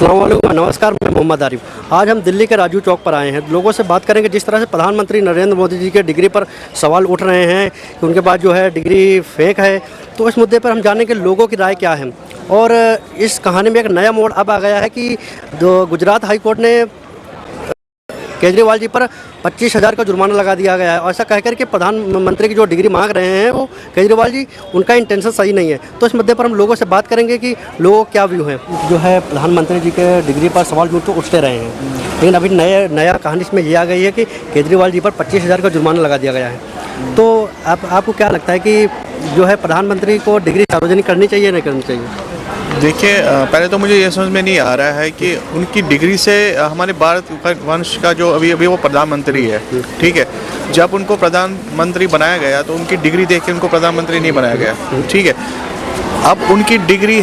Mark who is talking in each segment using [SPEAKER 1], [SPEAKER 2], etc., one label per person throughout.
[SPEAKER 1] अस्सलाम वालेकुम, नमस्कार। मैं मोहम्मद आरिफ। आज हम दिल्ली के राजू चौक पर आए हैं। लोगों से बात करेंगे जिस तरह से प्रधानमंत्री नरेंद्र मोदी जी के डिग्री पर सवाल उठ रहे हैं कि उनके पास जो है डिग्री फेक है, तो इस मुद्दे पर हम जानेंगे लोगों की राय क्या है। और इस कहानी में एक नया मोड़ अब आ गया है कि गुजरात हाई कोर्ट ने केजरीवाल जी पर 25,000 का जुर्माना लगा दिया गया है। ऐसा कहकर के प्रधानमंत्री की जो डिग्री मांग रहे हैं वो केजरीवाल जी, उनका इंटेंशन सही नहीं है। तो इस मुद्दे पर हम लोगों से बात करेंगे कि लोगों क्या व्यू है। जो है प्रधानमंत्री जी के डिग्री पर सवाल जो तो उठते रहे हैं, लेकिन अभी नया कहानी इसमें ये आ गई है कि केजरीवाल जी पर 25,000 का जुर्माना लगा दिया गया है। तो आपको क्या लगता है कि जो है प्रधानमंत्री को डिग्री सार्वजनिक करनी चाहिए नहीं करनी चाहिए?
[SPEAKER 2] देखिए, पहले तो मुझे ये समझ में नहीं आ रहा है कि उनकी डिग्री से हमारे भारत वंश का जो अभी वो प्रधानमंत्री है, ठीक है, जब उनको प्रधानमंत्री बनाया गया तो उनकी डिग्री देख के उनको प्रधानमंत्री नहीं बनाया गया, ठीक है। अब उनकी डिग्री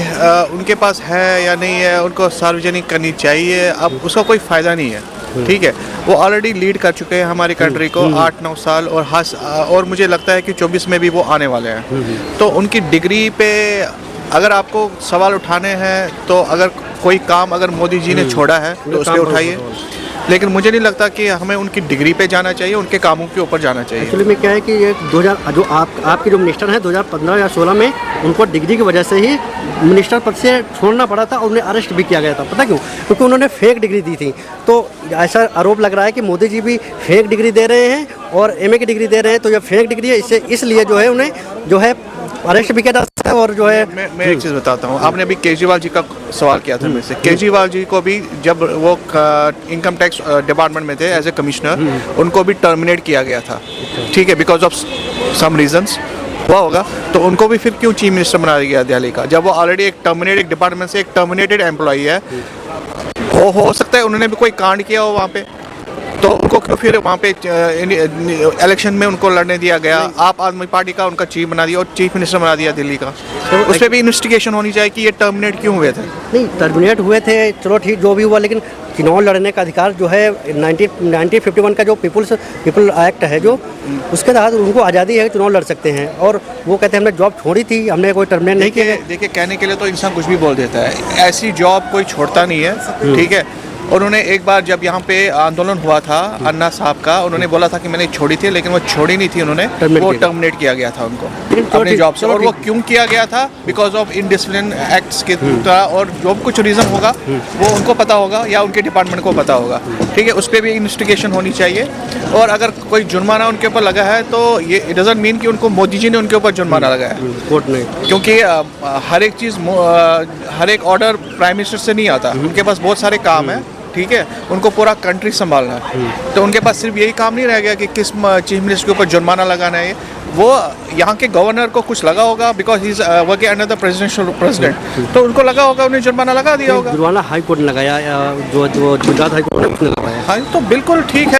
[SPEAKER 2] उनके पास है या नहीं है, उनको सार्वजनिक करनी चाहिए। अब उसका कोई फ़ायदा नहीं है, ठीक है। वो ऑलरेडी लीड कर चुके हैं हमारी कंट्री को 8-9 साल, और मुझे लगता है कि 24 में भी वो आने वाले हैं। तो उनकी डिग्री पे अगर आपको सवाल उठाने हैं तो अगर कोई काम अगर मोदी जी ने छोड़ा है तो उस पर उठाइए, लेकिन मुझे नहीं लगता कि हमें उनकी डिग्री पे जाना चाहिए, उनके कामों के ऊपर जाना चाहिए।
[SPEAKER 1] एक्चुअली में क्या है कि ये 2000 जो आपके जो मिनिस्टर हैं 2015 या 16 में उनको डिग्री की वजह से ही मिनिस्टर पद से छोड़ना पड़ा था और उन्हें अरेस्ट भी किया गया था। पता क्यों? क्योंकि उन्होंने फेक डिग्री दी थी। तो ऐसा आरोप लग रहा है कि मोदी जी भी फेक डिग्री दे रहे हैं और एमए की डिग्री दे रहे हैं। तो ये फेक डिग्री है, इसलिए जो है उन्हें जो है अरेस्ट भी किया जा सकता है। और जो है
[SPEAKER 2] मैं एक चीज़ बताता हूँ, आपने अभी केजरीवाल जी का सवाल किया था मेरे से। केजरीवाल जी को भी जब वो इनकम टैक्स डिपार्टमेंट में थे एज ए कमिश्नर, उनको भी टर्मिनेट किया गया था, ठीक है, बिकॉज ऑफ सम रीजंस हुआ होगा। तो उनको भी फिर क्यों चीफ मिनिस्टर बना दिया दिल्ली का, जब वो ऑलरेडी एक डिपार्टमेंट से एक टर्मिनेटेड एम्प्लॉई है। हो सकता है उन्होंने भी कोई कांड किया हो वहाँ पे, तो उनको क्यों फिर वहाँ पे इलेक्शन में उनको लड़ने दिया गया। आप आदमी पार्टी का उनका चीफ बना दिया और चीफ मिनिस्टर बना दिया दिल्ली का। तो उस पर भी इन्वेस्टिगेशन होनी चाहिए कि ये टर्मिनेट क्यों हुए थे।
[SPEAKER 1] नहीं, टर्मिनेट हुए थे, चलो ठीक, जो भी हुआ, लेकिन चुनाव लड़ने का अधिकार जो है 1951 का जो पीपल एक्ट है, जो उसके तहत उनको आज़ादी है, चुनाव लड़ सकते हैं। और वो कहते हैं हमने जॉब छोड़ी थी, हमने कोई टर्मिनेट नहीं किया।
[SPEAKER 2] देखिए, कहने के लिए तो इंसान कुछ भी बोल देता है, ऐसी जॉब कोई छोड़ता नहीं है, ठीक है। उन्होंने एक बार जब यहाँ पे आंदोलन हुआ था अन्ना साहब का, उन्होंने बोला था कि मैंने छोड़ी थी, लेकिन वो छोड़ी नहीं थी उन्होंने, वो टर्मिनेट किया गया था उनको अपने जॉब से। और वो क्यों किया गया था? बिकॉज ऑफ इनडिसिप्लिन एक्ट्स के द्वारा, और जो कुछ रीज़न होगा वो उनको पता होगा या उनके डिपार्टमेंट को पता होगा, ठीक है। उस पर भी इन्वेस्टिगेशन होनी चाहिए। और अगर कोई जुर्माना उनके ऊपर लगा है तो ये इट डजंट मीन कि उनको मोदी जी ने उनके ऊपर जुर्माना लगाया,
[SPEAKER 1] कोर्ट ने,
[SPEAKER 2] क्योंकि हर एक चीज़, हर एक ऑर्डर प्राइम मिनिस्टर से नहीं आता। उनके पास बहुत सारे काम है, ठीक है, उनको पूरा कंट्री संभालना है। तो उनके पास सिर्फ यही काम नहीं रह गया कि किस चीफ मिनिस्टर के ऊपर जुर्माना लगाना है। वो यहाँ के गवर्नर को कुछ लगा होगा, because he is working under the president, तो उनको लगा होगा, उन्हें जुर्माना लगा दिया होगा।
[SPEAKER 1] जुर्माना हाई कोर्ट ने लगाया, जो गुजरात हाई कोर्ट ने लगाया।
[SPEAKER 2] हाँ, तो बिल्कुल ठीक है।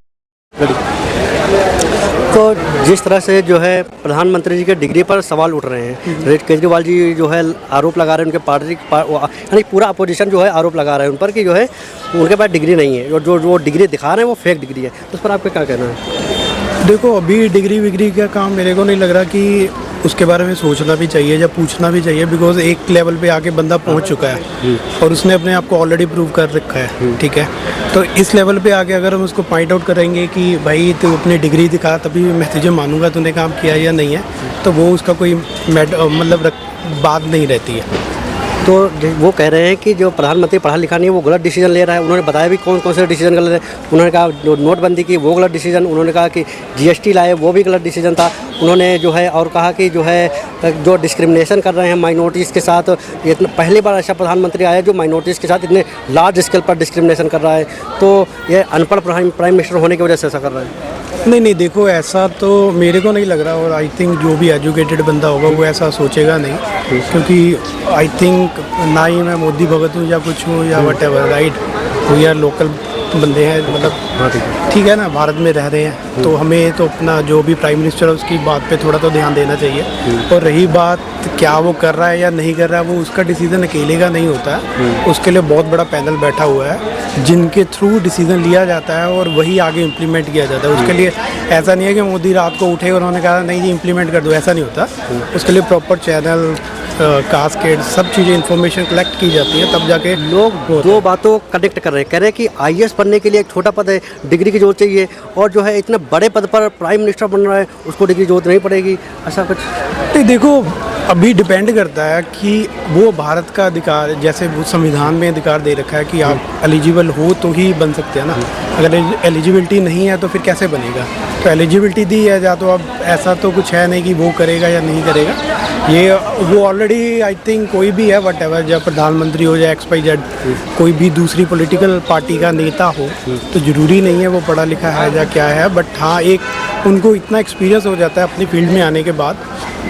[SPEAKER 1] तो जिस तरह से जो है प्रधानमंत्री जी के डिग्री पर सवाल उठ रहे हैं, केजरीवाल जी जो है आरोप लगा रहे हैं, उनके पार्टी यानी पूरा अपोजिशन जो है आरोप लगा रहे हैं उन पर कि जो है उनके पास डिग्री नहीं है, और जो डिग्री दिखा रहे हैं वो फेक डिग्री है। तो उस पर आपका क्या कहना है?
[SPEAKER 3] देखो, अभी डिग्री विग्री का काम मेरे को नहीं लग रहा कि उसके बारे में सोचना भी चाहिए या पूछना भी चाहिए, बिकॉज एक लेवल पे आके बंदा पहुंच चुका है और उसने अपने आप को ऑलरेडी प्रूव कर रखा है, ठीक है। तो इस लेवल पे आके अगर हम उसको पॉइंट आउट करेंगे कि भाई तू अपनी डिग्री दिखा तभी मैं तुझे मानूंगा तूने काम किया या नहीं है, तो वो उसका कोई मतलब बात नहीं रहती है।
[SPEAKER 1] तो वो कह रहे हैं कि जो प्रधानमंत्री पढ़ा लिखा नहीं है वो गलत डिसीजन ले रहा है। उन्होंने बताया भी कौन कौन से डिसीजन गलत है। उन्होंने कहा जो नोटबंदी की वो गलत डिसीजन, उन्होंने कहा कि जीएसटी लाए वो भी गलत डिसीजन था। उन्होंने जो है और कहा कि जो है जो डिस्क्रिमिनेशन कर रहे हैं माइनॉरिटीज़ के साथ, ये पहली बार ऐसा प्रधानमंत्री आया जो माइनॉरिटीज़ के साथ इतने लार्ज स्केल पर डिस्क्रिमिनेशन कर रहा है। तो ये अनपढ़ प्राइम मिनिस्टर होने की वजह से ऐसा कर रहा है।
[SPEAKER 3] नहीं, देखो, ऐसा तो मेरे को नहीं लग रहा, और आई थिंक जो भी एजुकेटेड बंदा होगा वो ऐसा सोचेगा नहीं, क्योंकि आई थिंक ना ही मैं मोदी भगत हूँ या कुछ हूँ या whatever, right. We are local बंदे हैं, मतलब ठीक है ना, भारत में रह रहे हैं, तो हमें तो अपना जो भी प्राइम मिनिस्टर है उसकी बात पे थोड़ा तो ध्यान देना चाहिए। और रही बात क्या वो कर रहा है या नहीं कर रहा है, वो उसका डिसीजन अकेले का नहीं होता है, उसके लिए बहुत बड़ा पैनल बैठा हुआ है जिनके थ्रू डिसीजन लिया जाता है और वही आगे इम्प्लीमेंट किया जाता है। उसके लिए ऐसा नहीं है कि मोदी रात को उठे और उन्होंने कहा नहीं ये इम्प्लीमेंट कर दो, ऐसा नहीं होता। उसके लिए प्रॉपर चैनल कास्केट सब चीज़ें इन्फॉर्मेशन कलेक्ट की जाती है, तब जाके
[SPEAKER 1] लोग दो बातों कनेक्ट कर रहे हैं, कह रहे हैं कि आईएएस बनने के लिए एक छोटा पद है, डिग्री की जरूरत चाहिए, और जो है इतने बड़े पद पर प्राइम मिनिस्टर बन रहा है उसको डिग्री की जरूरत नहीं पड़ेगी, ऐसा कुछ।
[SPEAKER 3] नहीं, देखो अभी डिपेंड करता है कि वो भारत का अधिकार, जैसे वो संविधान में अधिकार दे रखा है कि आप एलिजिबल हो तो ही बन सकते हैं ना। अगर एलिजिबिलिटी नहीं है तो फिर कैसे बनेगा। तो एलिजिबिलिटी दी है, या तो अब ऐसा तो कुछ है नहीं कि वो करेगा या नहीं करेगा। ये वो ऑलरेडी आई थिंक कोई भी है वट एवर, जब प्रधानमंत्री हो या XYZ कोई भी दूसरी पॉलिटिकल पार्टी का नेता हो, तो ज़रूरी नहीं है वो पढ़ा लिखा है या क्या है, बट हाँ एक उनको इतना एक्सपीरियंस हो जाता है अपनी फील्ड में आने के बाद,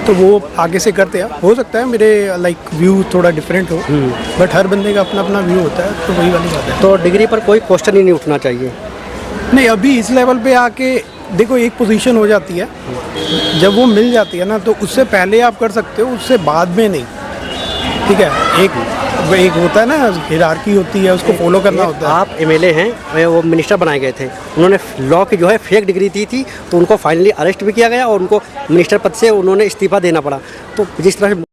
[SPEAKER 3] तो वो आगे से करते हैं। हो सकता है मेरे लाइक व्यू थोड़ा डिफरेंट हो, बट हर बंदे का अपना अपना व्यू होता है, तो वही वाली बात है।
[SPEAKER 1] तो डिग्री पर कोई क्वेश्चन ही नहीं उठना चाहिए।
[SPEAKER 3] नहीं, अभी इस लेवल पे आके देखो एक पोजीशन हो जाती है, जब वो मिल जाती है ना, तो उससे पहले आप कर सकते हो, उससे बाद में नहीं। ठीक है, एक होता है ना, हिरार्की होती है, उसको फॉलो करना होता है।
[SPEAKER 1] आप MLA हैं, वो मिनिस्टर बनाए गए थे, उन्होंने लॉ की जो है फेक डिग्री दी थी, तो उनको फाइनली अरेस्ट भी किया गया और उनको मिनिस्टर पद से उन्होंने इस्तीफा देना पड़ा। तो जिस तरह से